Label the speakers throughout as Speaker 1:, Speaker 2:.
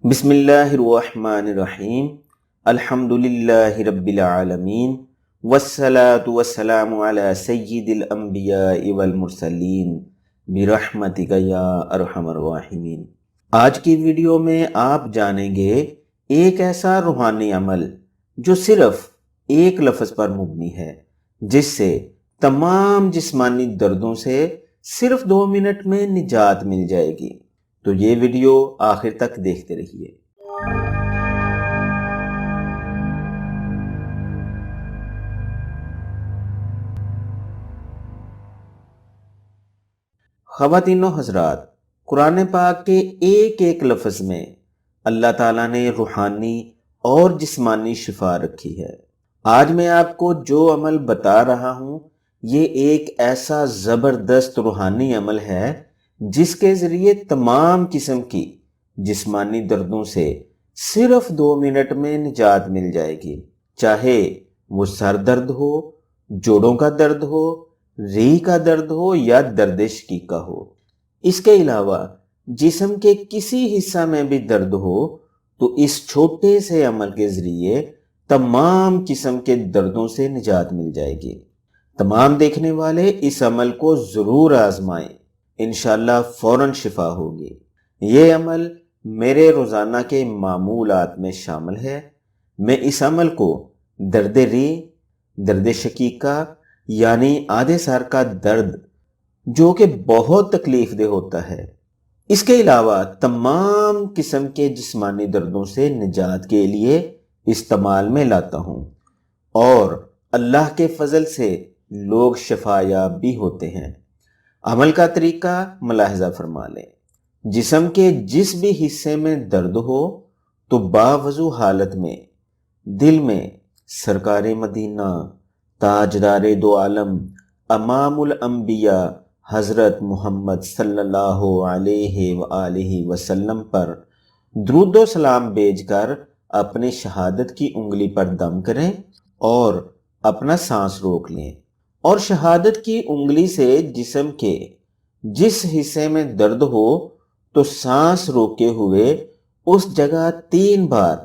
Speaker 1: بسم اللہ الرحمن الرحیم الحمد للہ رب العالمین والصلاة والسلام علی سید الانبیاء والمرسلین برحمتک یا ارحم الراحمین۔ آج کی ویڈیو میں آپ جانیں گے ایک ایسا روحانی عمل جو صرف ایک لفظ پر مبنی ہے، جس سے تمام جسمانی دردوں سے صرف 2 منٹ میں نجات مل جائے گی۔ تو یہ ویڈیو آخر تک دیکھتے رہیے۔ خواتین و حضرات، قرآن پاک کے ایک ایک لفظ میں اللہ تعالیٰ نے روحانی اور جسمانی شفا رکھی ہے۔ آج میں آپ کو جو عمل بتا رہا ہوں، یہ ایک ایسا زبردست روحانی عمل ہے جس کے ذریعے تمام قسم کی جسمانی دردوں سے صرف 2 منٹ میں نجات مل جائے گی، چاہے وہ سر درد ہو، جوڑوں کا درد ہو، ریڑھ کا درد ہو یا درد شقیقہ ہو۔ اس کے علاوہ جسم کے کسی حصہ میں بھی درد ہو تو اس چھوٹے سے عمل کے ذریعے تمام قسم کے دردوں سے نجات مل جائے گی۔ تمام دیکھنے والے اس عمل کو ضرور آزمائیں، انشاءاللہ فوراً شفا ہوگی۔ یہ عمل میرے روزانہ کے معمولات میں شامل ہے۔ میں اس عمل کو درد ریڑھ، درد شقیقہ یعنی آدھے سر کا درد جو کہ بہت تکلیف دہ ہوتا ہے، اس کے علاوہ تمام قسم کے جسمانی دردوں سے نجات کے لیے استعمال میں لاتا ہوں، اور اللہ کے فضل سے لوگ شفا یاب بھی ہوتے ہیں۔ عمل کا طریقہ ملاحظہ فرما لیں۔ جسم کے جس بھی حصے میں درد ہو تو باوضو حالت میں دل میں سرکار مدینہ، تاجدار دو عالم، امام الانبیاء حضرت محمد صلی اللہ علیہ وآلہ وسلم پر درود و سلام بھیج کر اپنی شہادت کی انگلی پر دم کریں اور اپنا سانس روک لیں، اور شہادت کی انگلی سے جسم کے جس حصے میں درد ہو تو سانس روکے ہوئے اس جگہ 3 بار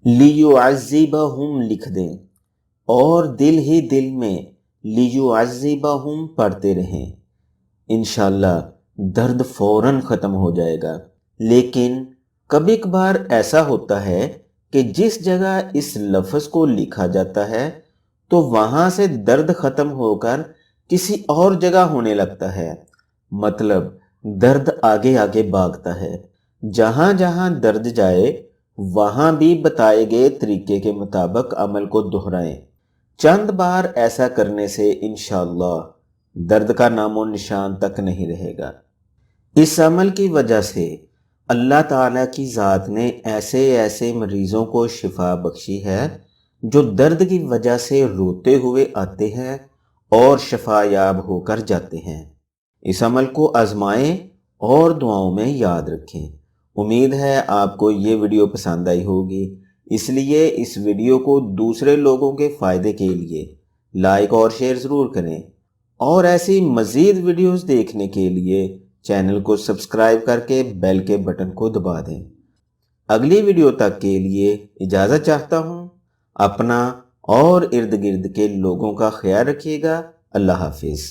Speaker 1: لیعذبہم لکھ دیں، اور دل ہی دل میں لیعذبہم پڑھتے رہیں۔ انشاءاللہ درد فوراً ختم ہو جائے گا۔ لیکن کبھی کبھار ایسا ہوتا ہے کہ جس جگہ اس لفظ کو لکھا جاتا ہے تو وہاں سے درد ختم ہو کر کسی اور جگہ ہونے لگتا ہے، مطلب درد آگے آگے بھاگتا ہے۔ جہاں جہاں درد جائے وہاں بھی بتائے گئے طریقے کے مطابق عمل کو دہرائیں۔ چند بار ایسا کرنے سے انشاءاللہ درد کا نام و نشان تک نہیں رہے گا۔ اس عمل کی وجہ سے اللہ تعالیٰ کی ذات نے ایسے ایسے مریضوں کو شفا بخشی ہے جو درد کی وجہ سے روتے ہوئے آتے ہیں اور شفا یاب ہو کر جاتے ہیں۔ اس عمل کو آزمائیں اور دعاؤں میں یاد رکھیں۔ امید ہے آپ کو یہ ویڈیو پسند آئی ہوگی، اس لیے اس ویڈیو کو دوسرے لوگوں کے فائدے کے لیے لائک اور شیئر ضرور کریں، اور ایسی مزید ویڈیوز دیکھنے کے لیے چینل کو سبسکرائب کر کے بیل کے بٹن کو دبا دیں۔ اگلی ویڈیو تک کے لیے اجازت چاہتا ہوں۔ اپنا اور ارد گرد کے لوگوں کا خیال رکھیے گا۔ اللہ حافظ۔